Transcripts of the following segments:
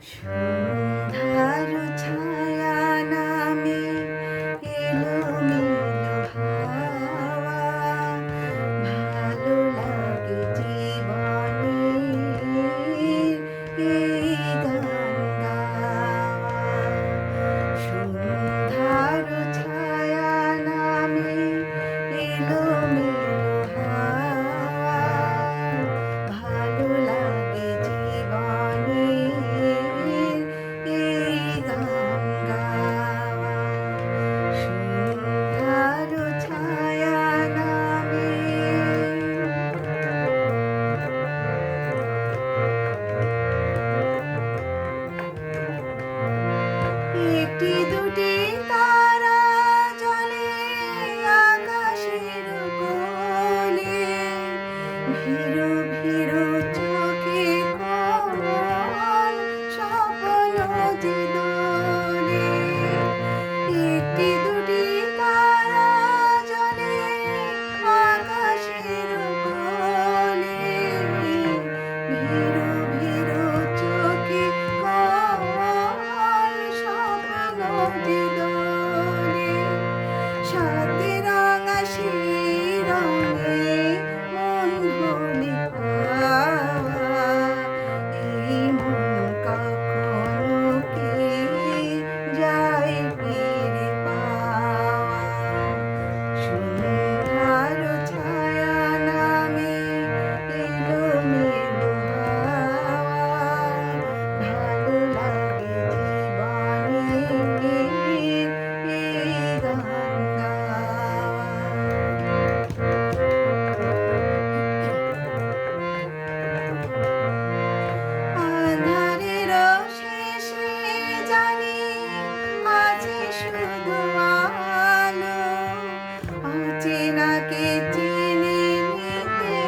সন্ধ্যার ছায়া নামে এলোমেলো হাওয়া, ভালো লাগে জীবনের এই গান গাওয়া। সন্ধ্যার ছায়া নামে এলোমেলো হাওয়া, ভালো লাগে জীবনের এই গান গাওয়া। সন্ধ্যার ছায়া নামে। একটি দুটি তারা জ্বলে আকাশের কোলে, ভীরু ভীরু চোখে কোমল স্বপ্ন যে দোলে। একটি দুটি তারা জ্বলে আকাশের কোলে, ভীরু ভীরু চোখে কোমল স্বপ্ন যে দোলে। সাত রাঙা সেই রঙে মন ভোলে পাওয়া, এই মন কখনো কি যায় ফিরে পাওয়া। সন্ধ্যার ছায়া নামে এলোমেলো হাওয়া, ভালো লাগে জীবনের এই গান গাওয়া। আঁধারের শেষে জানি আছে শুধু আলো, অচেনাকে চিনে নিতে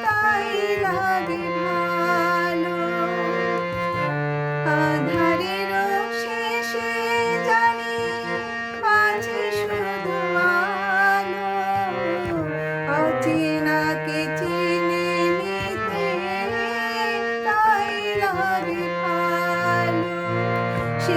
তাই লাগে ভালো। আঁধারের শেষে জানি আছে শুধু আলো, অচেনাকে চিনে নিতে তাই লাগে ভালো। সে